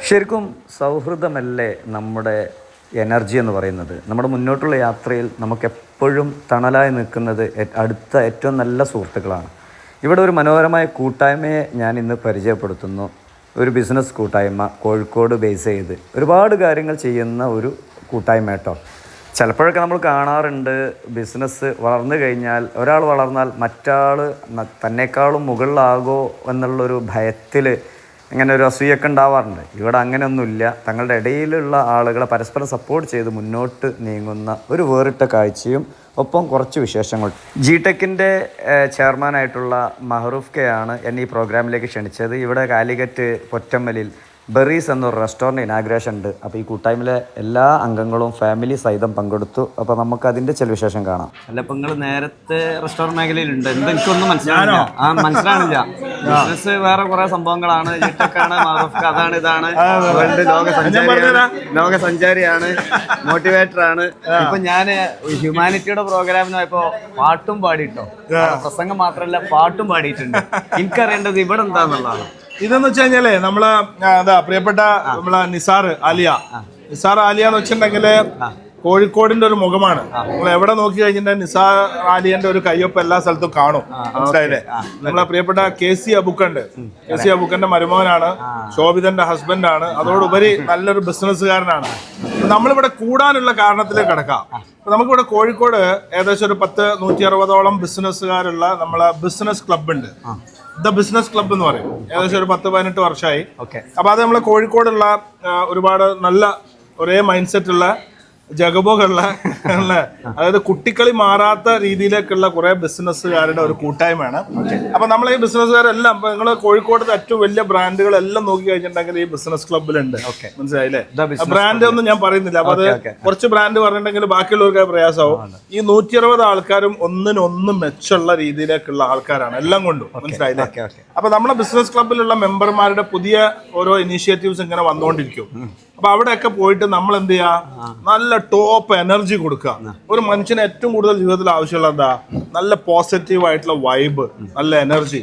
ശരിക്കും സൗഹൃദമല്ലേ നമ്മുടെ എനർജി എന്ന് പറയുന്നത്. നമ്മുടെ മുന്നോട്ടുള്ള യാത്രയിൽ നമുക്കെപ്പോഴും തണലായി നിൽക്കുന്നത് അടുത്ത ഏറ്റവും നല്ല സുഹൃത്തുക്കളാണ്. ഇവിടെ ഒരു മനോഹരമായ കൂട്ടായ്മയെ ഞാൻ ഇന്ന് പരിചയപ്പെടുത്തുന്നു. ഒരു ബിസിനസ് കൂട്ടായ്മ, കോഴിക്കോട് ബേസ് ചെയ്ത് ഒരുപാട് കാര്യങ്ങൾ ചെയ്യുന്ന ഒരു കൂട്ടായ്മ കേട്ടോ. ചിലപ്പോഴൊക്കെ നമ്മൾ കാണാറുണ്ട്, ബിസിനസ് വളർന്നു കഴിഞ്ഞാൽ, ഒരാൾ വളർന്നാൽ മറ്റാൾ തന്നെക്കാളും മുകളിലാകോ എന്നുള്ളൊരു ഭയത്തിൽ അങ്ങനെ ഒരു അസൂയൊക്കെ ഉണ്ടാവാറുണ്ട്. ഇവിടെ അങ്ങനെയൊന്നുമില്ല. തങ്ങളുടെ ഇടയിലുള്ള ആളുകളെ പരസ്പരം സപ്പോർട്ട് ചെയ്ത് മുന്നോട്ട് നീങ്ങുന്ന ഒരു വേറിട്ട കാഴ്ചയും ഒപ്പം കുറച്ച് വിശേഷങ്ങൾ. ജിടെക്കിൻ്റെ ചെയർമാനായിട്ടുള്ള മഹറൂഫ് കെ ആണ് എന്നെ ഈ പ്രോഗ്രാമിലേക്ക് ക്ഷണിച്ചത്. ഇവിടെ കാലിക്കറ്റ് പൊറ്റമ്മലിൽ ബെറീസ് എന്നൊരു റെസ്റ്റോറൻറ്റ് ഇനാഗ്രേഷൻ ഉണ്ട്. അപ്പോൾ ഈ കൂട്ടായ്മയിലെ എല്ലാ അംഗങ്ങളും ഫാമിലി സഹിതം പങ്കെടുത്തു. അപ്പോൾ നമുക്ക് അതിൻ്റെ ചില വിശേഷം കാണാം. അല്ല, ഇപ്പം നിങ്ങൾ നേരത്തെ റെസ്റ്റോറൻറ്റ് മേഖലയിലുണ്ട്, എന്തെനിക്കൊന്നും മനസ്സിലാണില്ല. ബിസിനസ് വേറെ കുറേ സംഭവങ്ങളാണ്. ജിടെക്കാണ്, മഹറൂഫ് അതാണ്, ഇതാണ്, വേൾഡ് ലോക സഞ്ചാരിയാണ്, മോട്ടിവേറ്ററാണ്. ഇപ്പൊ ഞാൻ ഹ്യൂമാനിറ്റിയുടെ പ്രോഗ്രാമിന് പോയപ്പോ പാട്ടും പാടിയിട്ടോ. പ്രസംഗം മാത്രമല്ല, പാട്ടും പാടിയിട്ടുണ്ട്. എനിക്കറിയേണ്ടത് ഇവിടെ എന്താന്നുള്ളതാണ്. ഇതെന്ന് വെച്ച് കഴിഞ്ഞാലേ നമ്മളെ പ്രിയപ്പെട്ട നമ്മളെ നിസാർ ആലിയ എന്ന് വെച്ചിട്ടുണ്ടെങ്കില് കോഴിക്കോടിന്റെ ഒരു മുഖമാണ്. നമ്മൾ എവിടെ നോക്കി കഴിഞ്ഞിട്ടുണ്ടെങ്കിൽ നിസാർ ആലിയന്റെ ഒരു കയ്യൊപ്പ് എല്ലാ സ്ഥലത്തും കാണും. മനസ്സിലായില്ലേ? നമ്മളെ പ്രിയപ്പെട്ട KC അബുക്കുണ്ട്. KC അബുക്കന്റെ മരുമകനാണ്, ശോഭിതന്റെ ഹസ്ബൻഡാണ്. അതോടുപരി നല്ലൊരു ബിസിനസ്സുകാരനാണ്. നമ്മളിവിടെ കൂടാനുള്ള കാരണത്തിലേക്ക് കിടക്കാം. നമുക്കിവിടെ കോഴിക്കോട് ഏകദേശം ഒരു 160-160ഓളം ബിസിനസ്സുകാരുള്ള നമ്മളെ ബിസിനസ് ക്ലബ് ഉണ്ട്. ദ ബിസിനസ് ക്ലബ് എന്ന് പറയും. ഏകദേശം ഒരു 10-18 വർഷമായി. അപ്പൊ അത് നമ്മളെ കോഴിക്കോടുള്ള ഒരുപാട് നല്ല ഒരേ മൈൻഡ് സെറ്റ് ഉള്ള ജഗബോഗുള്ള അതായത് കുട്ടിക്കളി മാറാത്ത രീതിയിലേക്കുള്ള കുറെ ബിസിനസ്സുകാരുടെ ഒരു കൂട്ടായ്മയാണ്. അപ്പൊ നമ്മൾ ഈ ബിസിനസ്സുകാരെല്ലാം നിങ്ങൾ കോഴിക്കോട് ഏറ്റവും വലിയ ബ്രാൻഡുകളെല്ലാം നോക്കി കഴിഞ്ഞിട്ടുണ്ടെങ്കിൽ ഈ ബിസിനസ് ക്ലബിലുണ്ട്. മനസ്സിലായില്ലേ? ബ്രാൻഡ് ഒന്നും ഞാൻ പറയുന്നില്ല. അപ്പൊ അത് കുറച്ച് ബ്രാൻഡ് പറഞ്ഞിട്ടുണ്ടെങ്കിൽ ബാക്കിയുള്ളവർക്ക് പ്രയാസമാവും. ഈ 160 ആൾക്കാരും ഒന്നിനൊന്നും മെച്ചമുള്ള രീതിയിലേക്കുള്ള ആൾക്കാരാണ് എല്ലാം കൊണ്ടും. മനസ്സിലായില്ലേ? അപ്പൊ നമ്മുടെ ബിസിനസ് ക്ലബിലുള്ള മെമ്പർമാരുടെ പുതിയ ഓരോ ഇനീഷ്യേറ്റീവ്സ് ഇങ്ങനെ വന്നുകൊണ്ടിരിക്കും. അപ്പൊ അവിടെയൊക്കെ പോയിട്ട് നമ്മൾ എന്ത് ചെയ്യാ, നല്ല ടോപ്പ് എനർജി കൊടുക്കുക. ഒരു മനുഷ്യന് ഏറ്റവും കൂടുതൽ ജീവിതത്തിൽ ആവശ്യമുള്ള എന്താ? നല്ല പോസിറ്റീവ് ആയിട്ടുള്ള വൈബ്, നല്ല എനർജി.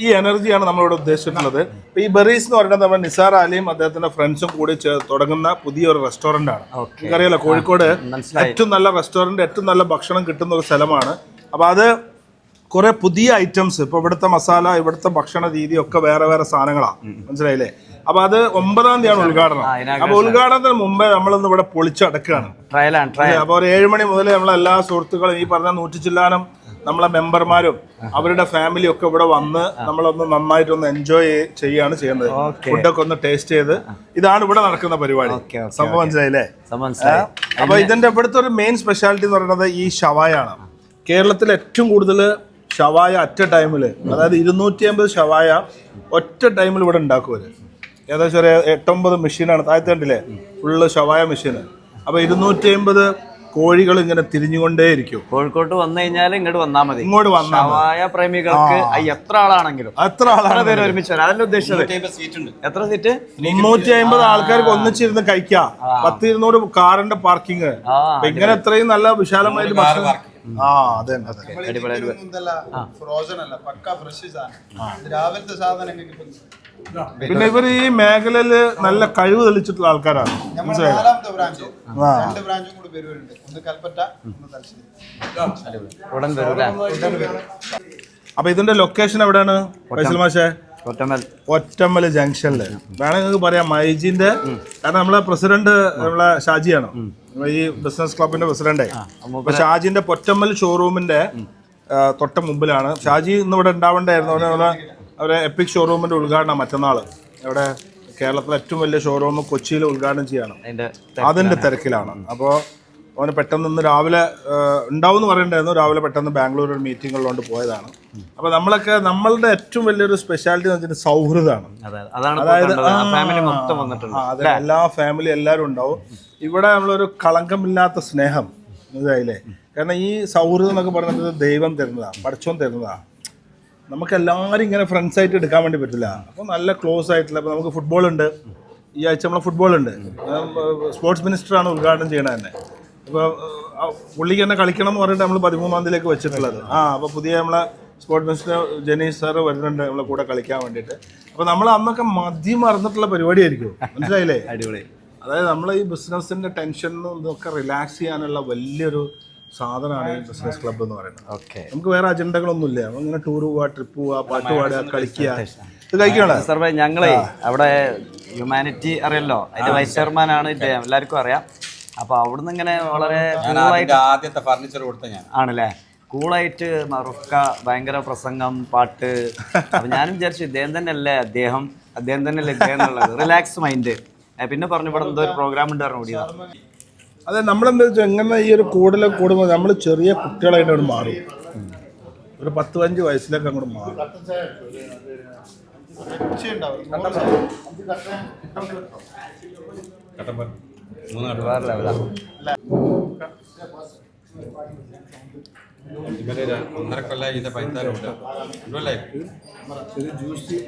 ഈ എനർജിയാണ് നമ്മളിവിടെ ഉദ്ദേശിച്ചിട്ടുള്ളത്. ഈ ബെറീസ് എന്ന് പറയുന്നത് നമ്മുടെ നിസാർ അലിയും അദ്ദേഹത്തിന്റെ ഫ്രണ്ട്സും കൂടി തുടങ്ങുന്ന പുതിയൊരു റെസ്റ്റോറന്റ് ആണ്. നിങ്ങൾക്കറിയാലോ, കോഴിക്കോട് ഏറ്റവും നല്ല റെസ്റ്റോറന്റ്, ഏറ്റവും നല്ല ഭക്ഷണം കിട്ടുന്ന ഒരു സ്ഥലമാണ്. അപ്പൊ അത് കുറെ പുതിയ ഐറ്റംസ്, ഇപ്പൊ ഇവിടുത്തെ മസാല, ഇവിടുത്തെ ഭക്ഷണ രീതി ഒക്കെ വേറെ വേറെ സാധനങ്ങളാണ്. മനസ്സിലായില്ലേ? അപ്പൊ അത് 9-ാം തീയതിയാണ് ഉദ്ഘാടനം. അപ്പൊ ഉദ്ഘാടനത്തിന് മുമ്പേ നമ്മളൊന്ന് ഇവിടെ പൊളിച്ചടക്കുകയാണ്. അപ്പൊ ഒരു 7 മണി മുതൽ നമ്മളെല്ലാ സുഹൃത്തുക്കളും, ഈ പറഞ്ഞ 100 ചില്ലാനം നമ്മളെ മെമ്പർമാരും അവരുടെ ഫാമിലി ഒക്കെ ഇവിടെ വന്ന് നമ്മളൊന്ന് നന്നായിട്ടൊന്ന് എൻജോയ് ചെയ്യാണ് ചെയ്യുന്നത്. ഫുഡൊക്കെ ഒന്ന് ടേസ്റ്റ് ചെയ്ത്, ഇതാണ് ഇവിടെ നടക്കുന്ന പരിപാടി. സംഭവം മനസ്സിലായില്ലേ? അപ്പൊ ഇതിന്റെ ഇവിടുത്തെ ഒരു മെയിൻ സ്പെഷ്യാലിറ്റി എന്ന് പറയുന്നത് ഈ ഷവായ ആണ്. കേരളത്തിൽ ഏറ്റവും കൂടുതൽ ഷവായ ഒറ്റ ടൈമില്, അതായത് 250 ഷവായ ഒറ്റ ടൈമിൽ ഇവിടെ ഉണ്ടാക്കുവര്. ഏകദേശം ഒരു 8-9 മെഷീനാണ് താഴത്തെ കണ്ടില്ലേ, ഫുള്ള് ഷവായ മെഷീന്. അപ്പൊ 250 കോഴികൾ ഇങ്ങനെ തിരിഞ്ഞുകൊണ്ടേയിരിക്കും. കോഴിക്കോട്ട് വന്നു കഴിഞ്ഞാൽ ഇങ്ങോട്ട് വന്നാൽ മതി. ഇങ്ങോട്ട് വന്നാൽ ഷവായ പ്രേമികൾക്ക് എത്ര ആളാണെങ്കിലും പേര് ഒരുമിച്ച് വരാം. അതല്ല ഉദ്ദേശിച്ചത്. എത്ര സീറ്റ്? 350 ആൾക്കാർക്ക് ഒന്നിച്ചിരുന്ന് കഴിക്കാം. 10-200 കാറിന്റെ പാർക്കിങ്. ഇങ്ങനെ എത്രയും നല്ല വിശാലമായിട്ട് ഭക്ഷണം. പിന്നെ ഇവർ ഈ മേഖലയില് നല്ല കഴിവ് തെളിച്ചിട്ടുള്ള ആൾക്കാരാണ്. അപ്പൊ ഇതിന്റെ ലൊക്കേഷൻ എവിടെയാണ് ഫൈസൽ മാഷേ? ഒറ്റമ്മല് ജംഗ്ഷനില് വേണമെങ്കിൽ നിങ്ങൾക്ക് പറയാം മൈജിന്റെ. കാരണം നമ്മളെ പ്രസിഡന്റ് നമ്മളെ ഷാജിയാണ്, ഈ ബിസിനസ് ക്ലബിന്റെ പ്രസിഡന്റ്. അപ്പൊ ഷാജിന്റെ പൊറ്റമ്മൽ ഷോറൂമിന്റെ തൊട്ട മുമ്പിലാണ്. ഷാജി ഇന്ന് ഇവിടെ ഉണ്ടാവേണ്ടായിരുന്നു. അവരെ എപ്പിക് ഷോറൂമിന്റെ ഉദ്ഘാടനം മറ്റന്നാള്. ഇവിടെ കേരളത്തിലെ ഏറ്റവും വലിയ ഷോറൂം കൊച്ചിയിൽ ഉദ്ഘാടനം ചെയ്യണം. അതിന്റെ തിരക്കിലാണ്. അപ്പോൾ അവന് പെട്ടെന്ന് ഇന്ന് രാവിലെ ഉണ്ടാവും എന്ന് പറയണ്ടായിരുന്നു. രാവിലെ പെട്ടെന്ന് ബാംഗ്ലൂർ ഒരു മീറ്റിംഗ് ഉള്ളതുകൊണ്ട് പോയതാണ്. അപ്പൊ നമ്മളൊക്കെ നമ്മളുടെ ഏറ്റവും വലിയൊരു സ്പെഷ്യാലിറ്റി എന്ന് വെച്ചിട്ട് സൗഹൃദമാണ്. അതായത് എല്ലാ ഫാമിലി എല്ലാവരും ഉണ്ടാവും ഇവിടെ. നമ്മളൊരു കളങ്കമില്ലാത്ത സ്നേഹം, മനസ്സിലായില്ലേ? കാരണം ഈ സൗഹൃദം എന്നൊക്കെ പറയുന്നത് ദൈവം തരുന്നതാണ്, പടച്ചോൻ തരുന്നതാണ്. നമുക്ക് എല്ലാവരും ഇങ്ങനെ ഫ്രണ്ട്സ് ആയിട്ട് എടുക്കാൻ വേണ്ടി പറ്റില്ല. അപ്പോൾ നല്ല ക്ലോസ് ആയിട്ടുള്ള, ഇപ്പോൾ നമുക്ക് ഫുട്ബോൾ ഉണ്ട്. ഈ ആഴ്ച നമ്മളെ ഫുട്ബോൾ ഉണ്ട്. സ്പോർട്സ് മിനിസ്റ്ററാണ് ഉദ്ഘാടനം ചെയ്യണത് തന്നെ. ഇപ്പോൾ പുള്ളിക്ക് തന്നെ കളിക്കണം എന്ന് പറഞ്ഞിട്ട് നമ്മൾ 13-ാം തീയതിയിലേക്ക് വെച്ചിട്ടുള്ളത്. അപ്പോൾ പുതിയ നമ്മളെ സ്പോർട്സ് മിനിസ്റ്റർ ജനീഷ് സാറ് വരുന്നുണ്ട് നമ്മളെ കൂടെ കളിക്കാൻ വേണ്ടിയിട്ട്. അപ്പോൾ നമ്മൾ അന്നൊക്കെ മതി മറന്നിട്ടുള്ള പരിപാടിയായിരിക്കും, മനസ്സിലായില്ലേ? അടിപൊളി. അതായത് നമ്മൾ ഈ ബിസിനസ്സിന്റെ ടെൻഷനും ഇതൊക്കെ റിലാക്സ് ചെയ്യാനുള്ള വലിയൊരു സാധനമാണ് ഈ ബിസിനസ് ക്ലബ്ബ് എന്ന് പറയുന്നത്. ഓക്കെ, നമുക്ക് വേറെ അജണ്ടകളൊന്നുമില്ല. നമ്മളിങ്ങനെ ടൂർ പോവാ, ട്രിപ്പ് പോവാ, പാട്ട് പാടുക, കളിക്കുക, ഇത് കഴിക്കണം. സാറേ ഞങ്ങളെ അവിടെ ഹ്യൂമാനിറ്റി അറിയല്ലോ, അതിന്റെ വൈസ് ചെയർമാനാണ് ഇദ്ദേഹം, എല്ലാവർക്കും അറിയാം. അപ്പൊ അവിടുന്ന് ഇങ്ങനെ വളരെ ആദ്യത്തെ ഫർണിച്ചർ കൊടുത്ത ഞാൻ ആണല്ലേ, കൂളായിട്ട് മറുക്ക ഭയങ്കര പ്രസംഗം, പാട്ട്. അപ്പൊ ഞാനും വിചാരിച്ചു ഇദ്ദേഹം തന്നെ അല്ലേ അദ്ദേഹം തന്നെയല്ലേ ഇദ്ദേഹം എന്നുള്ളത്, റിലാക്സ് മൈൻഡ്. പിന്നെ പറഞ്ഞു ഇവിടെ എന്തോ ഒരു പ്രോഗ്രാം ഉണ്ട് പറഞ്ഞു ഓടിയതാണ്. അതെ, നമ്മളെന്താ വെച്ചാൽ എങ്ങനെ ഈ ഒരു കൂടുമ്പോൾ നമ്മൾ ചെറിയ കുട്ടികളായിട്ട് അവിടെ മാറും. ഒരു 10-15 വയസ്സിലൊക്കെ അങ്ങോട്ട് മാറും. ഒന്നര കൊല്ലം ഇതിന്റെ പൈത്താലുണ്ട് ജ്യൂസ്